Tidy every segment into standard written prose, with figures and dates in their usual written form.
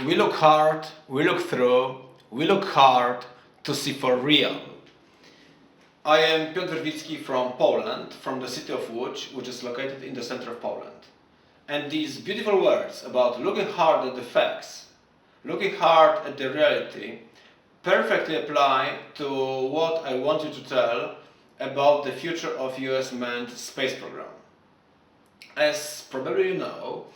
We look hard, we look through, we look hard to see for real. I am Piotr Wicki from Poland, from the city of Łódź, which is located in the center of Poland. And these beautiful words about looking hard at the facts, looking hard at the reality, perfectly apply to what I want you to tell about the future of US manned space program. As probably you know,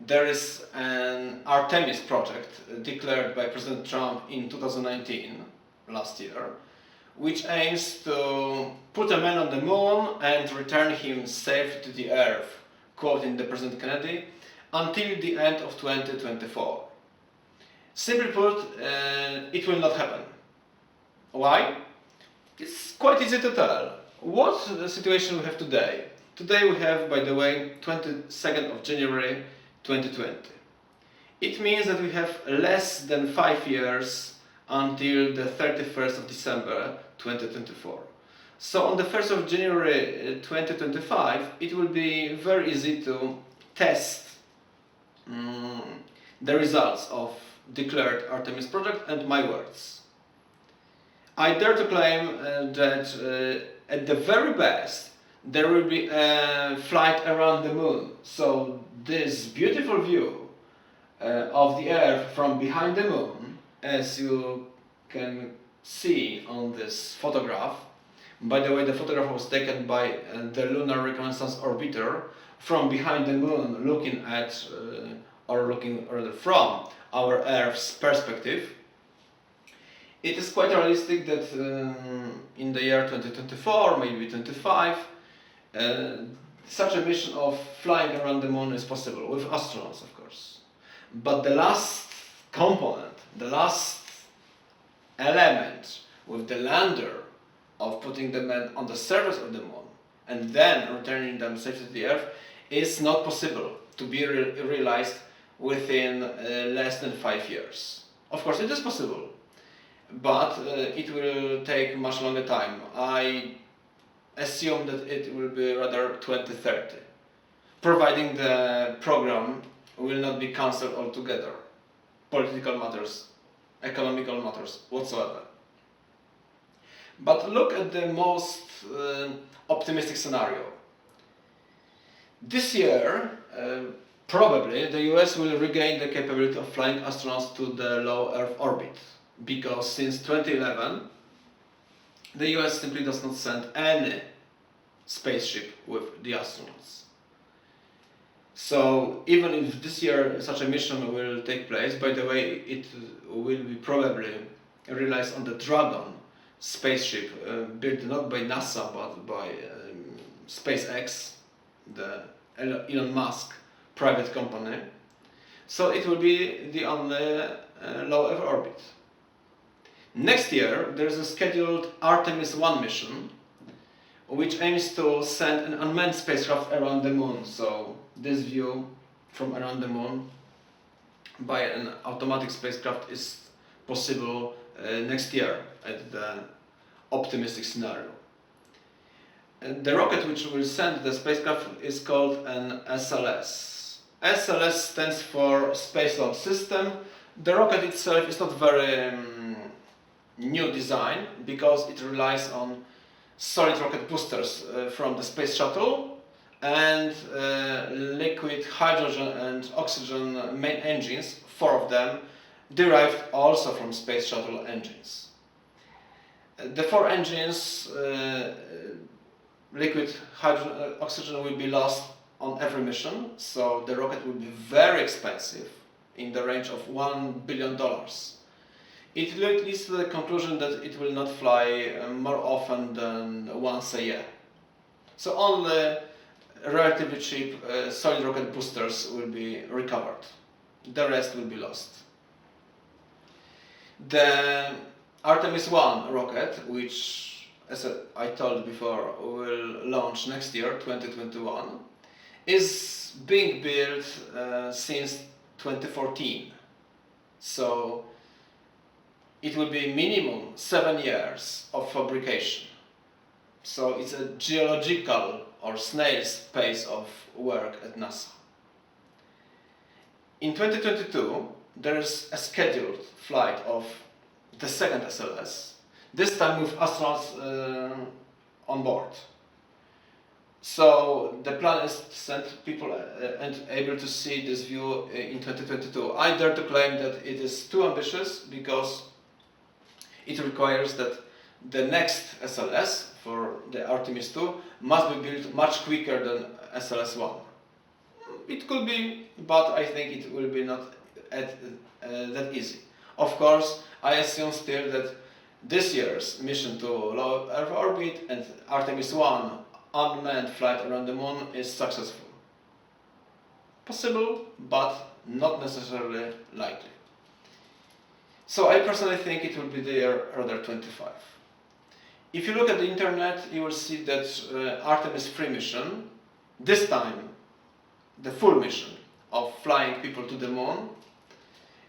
there is an Artemis project declared by President Trump in 2019, last year, which aims to put a man on the moon and return him safe to the Earth, quoting the President Kennedy, until the end of 2024. Simply put, it will not happen. Why? It's quite easy to tell. What's the situation we have today? Today we have, by the way, 22nd of January 2020. It means that we have less than 5 years until the 31st of December 2024. So on the 1st of January 2025, it will be very easy to test the results of declared Artemis project and my words. I dare to claim that at the very best there will be a flight around the moon. So this beautiful view of the Earth from behind the moon, as you can see on this photograph. By the way, the photograph was taken by the Lunar Reconnaissance Orbiter from behind the moon, looking at or looking rather from our Earth's perspective. It is quite realistic that in the year 2024, maybe 25, such a mission of flying around the moon is possible, with astronauts of course. But the last component, the last element with the lander of putting the men on the surface of the moon and then returning them safely to the Earth is not possible to be realized within less than 5 years. Of course it is possible, but it will take much longer time. I assume that it will be rather 2030, providing the program will not be cancelled altogether. Political matters, economical matters, whatsoever. But look at the most optimistic scenario. This year, probably the US will regain the capability of flying astronauts to the low Earth orbit, because since 2011 the US simply does not send any spaceship with the astronauts. So even if this year such a mission will take place, by the way, it will be probably realized on the Dragon spaceship, built not by NASA but by SpaceX, the Elon Musk private company. So it will be the only low Earth orbit. Next year there is a scheduled Artemis 1 mission, which aims to send an unmanned spacecraft around the moon. So this view from around the moon by an automatic spacecraft is possible next year at the optimistic scenario. And the rocket which will send the spacecraft is called an SLS. SLS stands for Space Launch System. The rocket itself is not very new design, because it relies on solid rocket boosters from the space shuttle and liquid hydrogen and oxygen main engines, 4 of them, derived also from space shuttle engines. The 4 engines, liquid hydrogen oxygen, will be lost on every mission, so the rocket will be very expensive, in the range of $1 billion. It leads to the conclusion that it will not fly more often than once a year. So only relatively cheap solid rocket boosters will be recovered. The rest will be lost. The Artemis 1 rocket, which, as I told before, will launch next year, 2021, is being built since 2014. So it will be minimum 7 years of fabrication. So it's a geological or snail's pace of work at NASA. In 2022, there is a scheduled flight of the second SLS, this time with astronauts on board. So the plan is to send people and able to see this view in 2022. I dare to claim that it is too ambitious because it requires that the next SLS for the Artemis 2 must be built much quicker than SLS 1. It could be, but I think it will be not that easy. Of course, I assume still that this year's mission to low Earth orbit and Artemis 1 unmanned flight around the moon is successful. Possible, but not necessarily likely. So I personally think it will be the year rather 25. If you look at the internet, you will see that Artemis 3 mission, this time the full mission of flying people to the moon,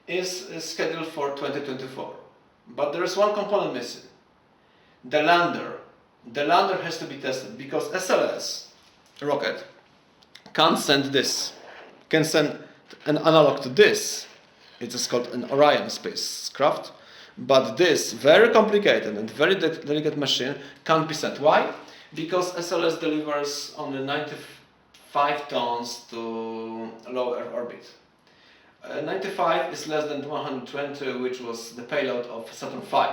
is scheduled for 2024. But there is one component missing. The lander. The lander has to be tested because SLS rocket can send this, can send an analog to this. It is called an Orion spacecraft. But this very complicated and very delicate machine can't be sent. Why? Because SLS delivers only 95 tons to low Earth orbit. 95 is less than 120, which was the payload of Saturn V.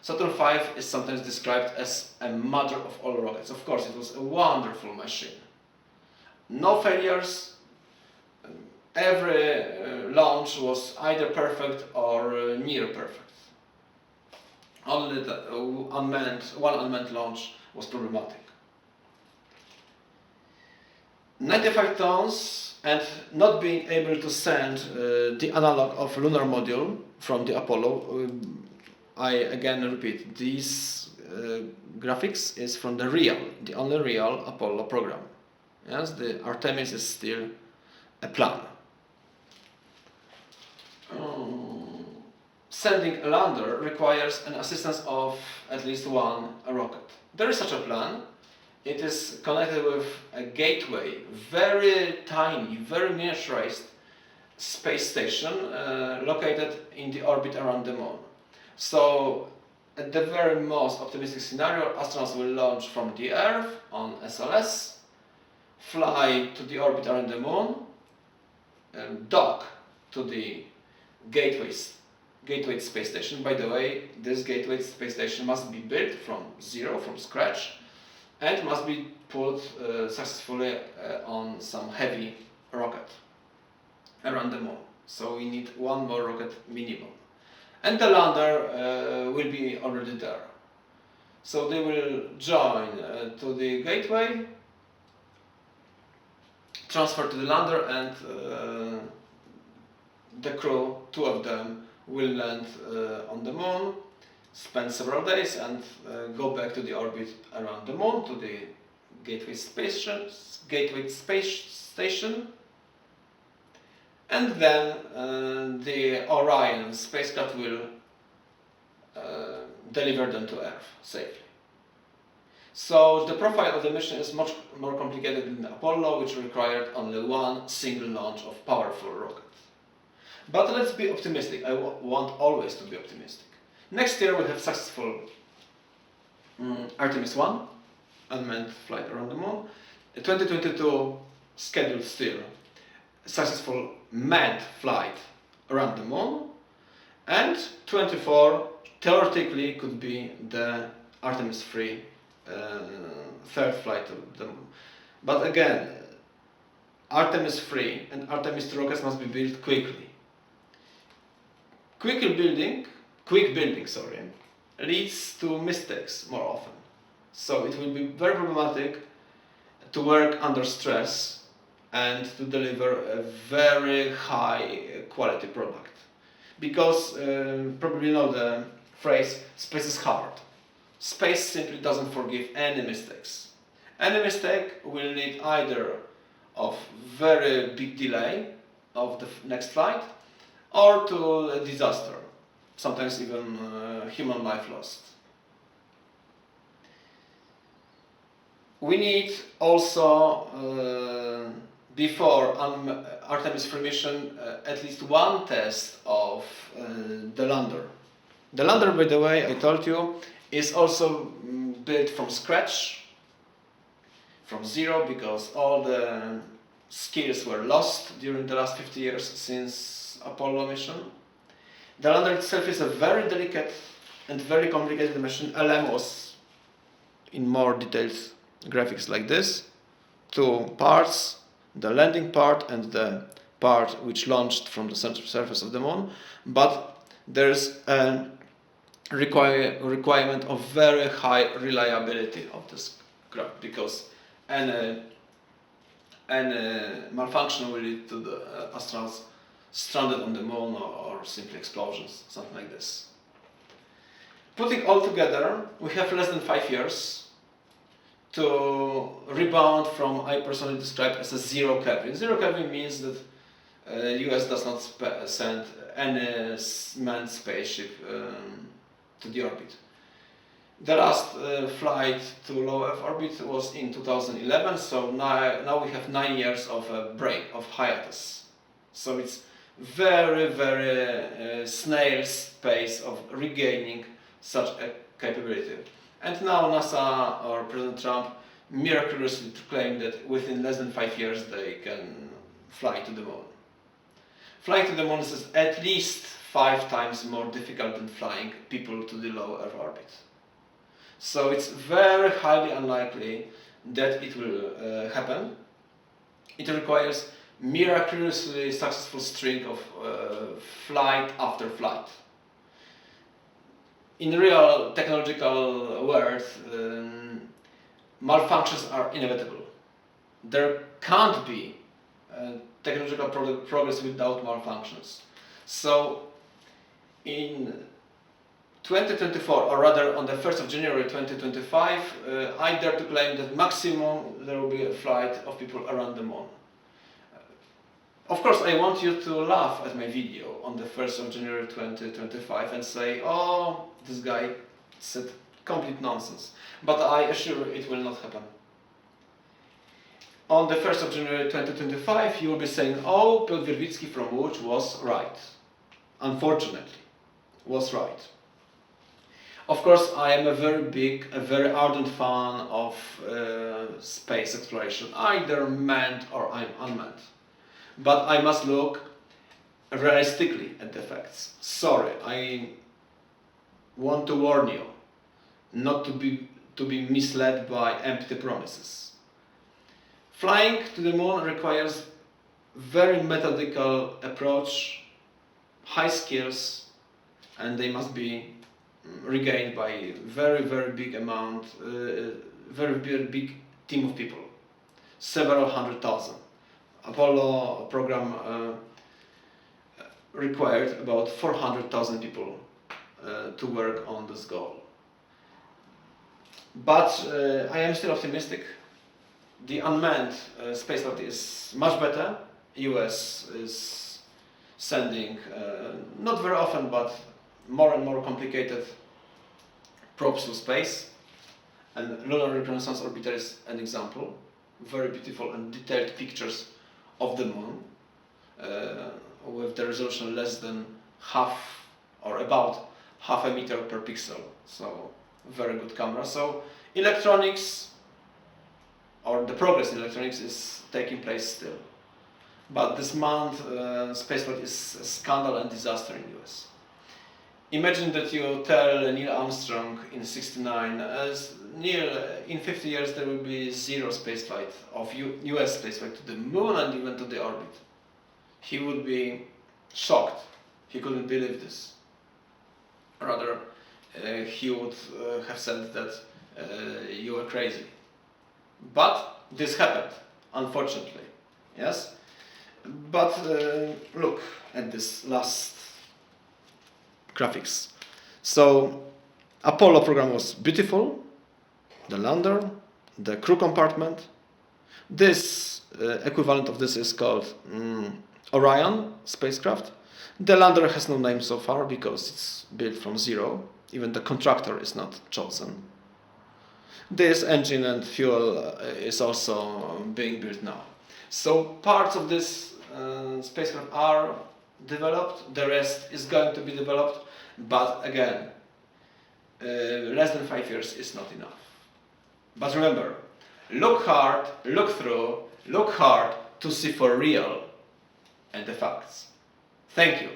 Saturn V is sometimes described as a mother of all rockets. Of course, it was a wonderful machine. No failures. Every launch was either perfect or near perfect. Only the one unmanned launch was problematic. 95 tons and not being able to send the analog of lunar module from the Apollo. I again repeat, these graphics is from the only real Apollo program. Yes, the Artemis is still a plan. Sending a lander requires an assistance of at least one rocket. There is such a plan. It is connected with a gateway, very tiny, very miniaturized space station located in the orbit around the moon. So, at the very most optimistic scenario, astronauts will launch from the Earth on SLS, fly to the orbit around the moon, dock to the gateway space station. By the way, this gateway space station must be built from zero, from scratch, and must be put successfully on some heavy rocket around the moon. So we need one more rocket minimum. And the lander will be already there. So they will join to the gateway, transfer to the lander, and the crew, two of them, will land on the moon, spend several days, and go back to the orbit around the moon, to the gateway space station. And then the Orion spacecraft will deliver them to Earth safely. So the profile of the mission is much more complicated than the Apollo, which required only one single launch of powerful rockets. But let's be optimistic. I want always to be optimistic. Next year we'll have successful Artemis 1, unmanned flight around the moon. 2022 scheduled still successful manned flight around the moon. And 24 theoretically could be the Artemis 3 third flight to the moon. But again, Artemis 3 and Artemis 2 rockets must be built quickly. Quick building, leads to mistakes more often. So it will be very problematic to work under stress and to deliver a very high quality product. Because probably you know the phrase, space is hard. Space simply doesn't forgive any mistakes. Any mistake will lead either of very big delay of the next flight or to a disaster, sometimes even human life lost. We need also before Artemis 3 mission at least one test of the lander. The lander, by the way, I told you, is also built from scratch, from zero, because all the skills were lost during the last 50 years since Apollo mission. The lander itself is a very delicate and very complicated machine. LM was in more detailed graphics like this. Two parts, the landing part and the part which launched from the surface of the moon. But there's a requirement of very high reliability of this craft, because any malfunction will lead to the astronauts stranded on the moon or simply explosions, something like this. Putting all together, we have less than 5 years to rebound from, I personally describe as a 0 Kelvin. 0 Kelvin means that US does not send any manned spaceship to the orbit. The last flight to low Earth orbit was in 2011, so now we have 9 years of a break, of hiatus. So it's very snail's pace of regaining such a capability. And now NASA or President Trump miraculously claim that within less than 5 years they can fly to the moon. Flying to the moon is at least 5 times more difficult than flying people to the low Earth orbit. So it's very highly unlikely that it will happen. It requires miraculously successful string of flight after flight. In real technological world, malfunctions are inevitable. There can't be technological progress without malfunctions. So in 2024, or rather on the 1st of January 2025, I dare to claim that maximum there will be a flight of people around the moon. Of course, I want you to laugh at my video on the 1st of January 2025 and say, oh, this guy said complete nonsense. But I assure you it will not happen. On the 1st of January 2025, you will be saying, oh, Piotr Wierwicki from Łódź was right. Unfortunately, was right. Of course, I am a very ardent fan of space exploration, either manned or unmanned. But I must look realistically at the facts. Sorry, I want to warn you not to be misled by empty promises. Flying to the moon requires very methodical approach, high skills, and they must be regained by very big amount, very big team of people, several 100,000. Apollo program required about 400,000 people to work on this goal. But I am still optimistic. The unmanned spaceflight is much better. US is sending, not very often, but more and more complicated probes to space. And Lunar Reconnaissance Orbiter is an example. Very beautiful and detailed pictures of the moon with the resolution less than half or about half a meter per pixel. So very good camera. So electronics, or the progress in electronics, is taking place still. But this manned spaceflight is a scandal and disaster in US. Imagine that you tell Neil Armstrong in '69, Neil, in 50 years there will be 0 spaceflight of US spaceflight to the moon and even to the orbit. He would be shocked. He couldn't believe this. Rather, he would have said that you were crazy. But this happened, unfortunately. Yes? But look at this last graphics. So Apollo program was beautiful. The lander, the crew compartment. This equivalent of this is called Orion spacecraft. The lander has no name so far because it's built from zero. Even the contractor is not chosen. This engine and fuel is also being built now. So parts of this spacecraft are developed, the rest is going to be developed, but again, less than 5 years is not enough. But remember, look hard, look through, look hard to see for real and the facts. Thank you.